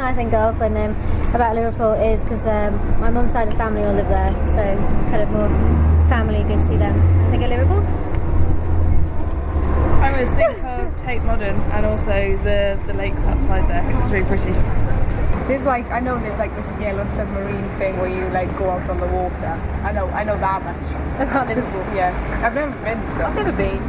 I think of when about Liverpool is because my mum's side of the family all live there, so kind of more family, good to see them. I think of Liverpool. I always think of Tate Modern and also the lakes outside there because it's really pretty. There's I know there's this yellow submarine thing where you go out on the water. I know that much. About Liverpool? Yeah, I've never been. So I've never been.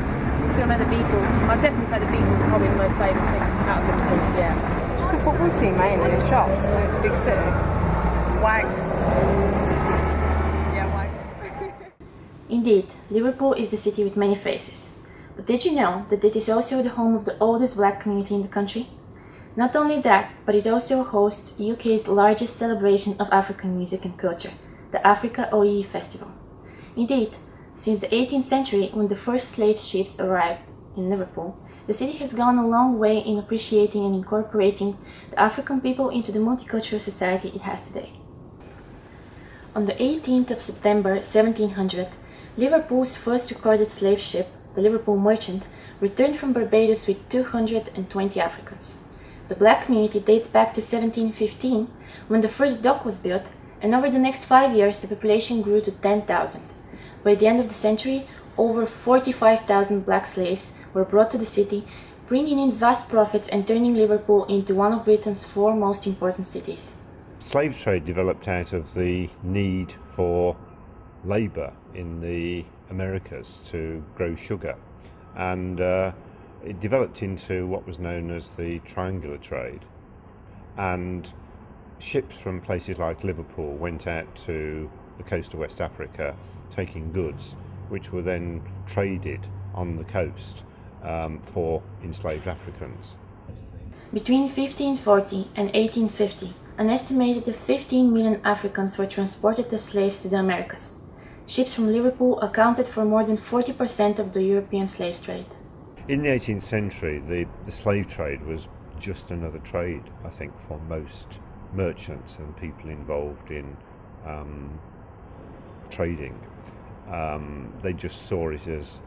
Still know the Beatles. I'd definitely say the Beatles are probably the most famous thing out of Liverpool. Yeah, just a football team mainly and shops, and it's a big city. Wags. Yeah, wags. Indeed, Liverpool is a city with many faces. But did you know that it is also the home of the oldest black community in the country? Not only that, but it also hosts UK's largest celebration of African music and culture, the Africa OE Festival. Indeed, since the 18th century, when the first slave ships arrived in Liverpool, the city has gone a long way in appreciating and incorporating the African people into the multicultural society it has today. On the 18th of September 1700, Liverpool's first recorded slave ship, the Liverpool Merchant, returned from Barbados with 220 Africans. The black community dates back to 1715, when the first dock was built, and over the next 5 years the population grew to 10,000. By the end of the century, over 45,000 black slaves were brought to the city, bringing in vast profits and turning Liverpool into one of Britain's 4 most important cities. Slave trade developed out of the need for labour in the Americas to grow sugar, and it developed into what was known as the triangular trade, and ships from places like Liverpool went out to the coast of West Africa taking goods which were then traded on the coast for enslaved Africans. Between 1540 and 1850, an estimated 15 million Africans were transported as slaves to the Americas. Ships from Liverpool accounted for more than 40% of the European slave trade. In the 18th century, the slave trade was just another trade, I think, for most merchants and people involved in trading. They just saw it as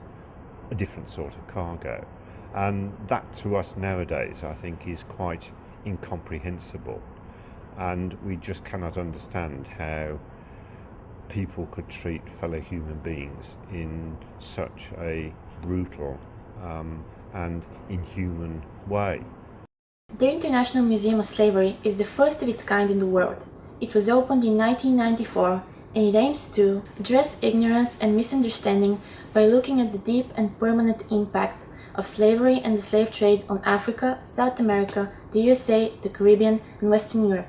a different sort of cargo. And that to us nowadays, I think, is quite incomprehensible. And we just cannot understand how people could treat fellow human beings in such a brutal and inhuman way. The International Museum of Slavery is the first of its kind in the world. It was opened in 1994 and it aims to address ignorance and misunderstanding by looking at the deep and permanent impact of slavery and the slave trade on Africa, South America, the USA, the Caribbean and Western Europe.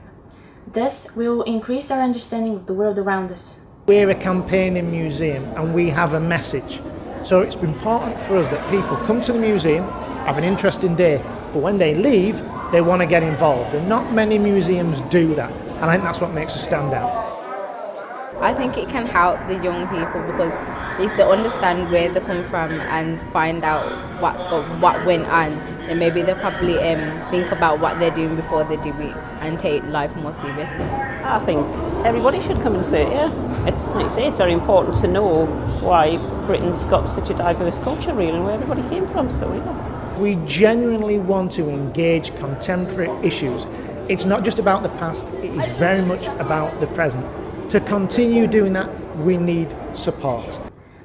Thus, we will increase our understanding of the world around us. We're a campaigning museum and we have a message. So it's important for us that people come to the museum, have an interesting day, but when they leave, they want to get involved. And not many museums do that. And I think that's what makes us stand out. I think it can help the young people because if they understand where they come from and find out what went on, then maybe they'll probably think about what they're doing before they do it and take life more seriously. I think everybody should come and see it, yeah. It's, like you say, it's very important to know why Britain's got such a diverse culture really and where everybody came from, so yeah. We genuinely want to engage contemporary issues. It's not just about the past, it is very much about the present. To continue doing that, we need support.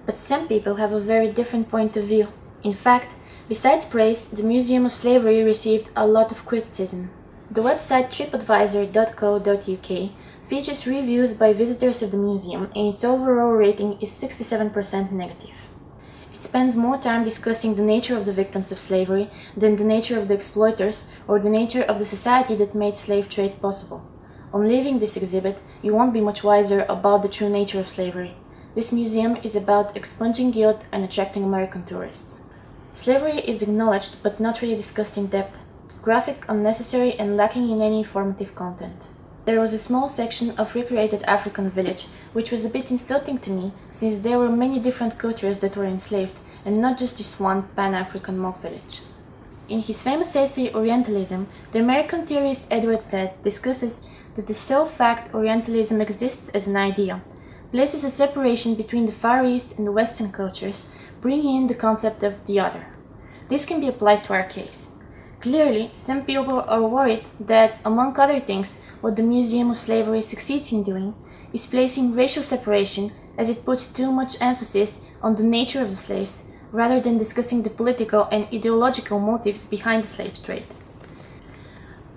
But some people have a very different point of view. In fact, besides praise, the Museum of Slavery received a lot of criticism. The website tripadvisor.co.uk features reviews by visitors of the museum and its overall rating is 67% negative. It spends more time discussing the nature of the victims of slavery than the nature of the exploiters or the nature of the society that made slave trade possible. On leaving this exhibit, you won't be much wiser about the true nature of slavery. This museum is about expunging guilt and attracting American tourists. Slavery is acknowledged but not really discussed in depth, graphic, unnecessary and lacking in any formative content. There was a small section of recreated African village, which was a bit insulting to me since there were many different cultures that were enslaved and not just this one Pan-African mock village. In his famous essay Orientalism, the American theorist Edward Said discusses that the sole fact Orientalism exists as an idea places a separation between the Far East and the Western cultures, bringing in the concept of the other. This can be applied to our case. Clearly, some people are worried that, among other things, what the Museum of Slavery succeeds in doing is placing racial separation, as it puts too much emphasis on the nature of the slaves, rather than discussing the political and ideological motives behind the slave trade.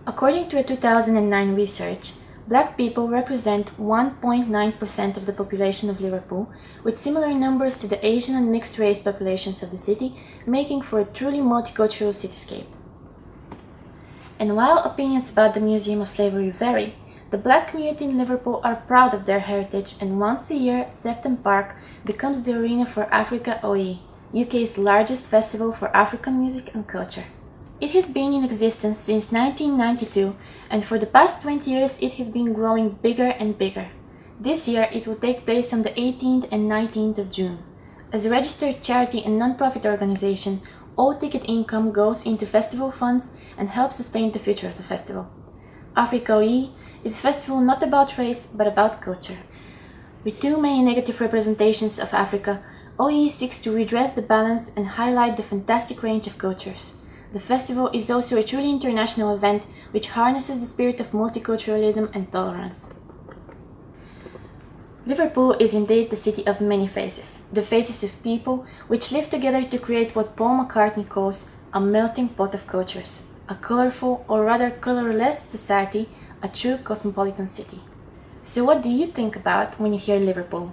According to a 2009 research, Black people represent 1.9% of the population of Liverpool, with similar numbers to the Asian and mixed-race populations of the city, making for a truly multicultural cityscape. And while opinions about the Museum of Slavery vary, the Black community in Liverpool are proud of their heritage, and once a year, Sefton Park becomes the arena for Africa OE, UK's largest festival for African music and culture. It has been in existence since 1992, and for the past 20 years it has been growing bigger and bigger. This year it will take place on the 18th and 19th of June. As a registered charity and non-profit organization, all ticket income goes into festival funds and helps sustain the future of the festival. Africa OE is a festival not about race but about culture. With too many negative representations of Africa, OE seeks to redress the balance and highlight the fantastic range of cultures. The festival is also a truly international event which harnesses the spirit of multiculturalism and tolerance. Liverpool is indeed the city of many faces, the faces of people which live together to create what Paul McCartney calls a melting pot of cultures, a colorful or rather colorless society, a true cosmopolitan city. So what do you think about when you hear Liverpool?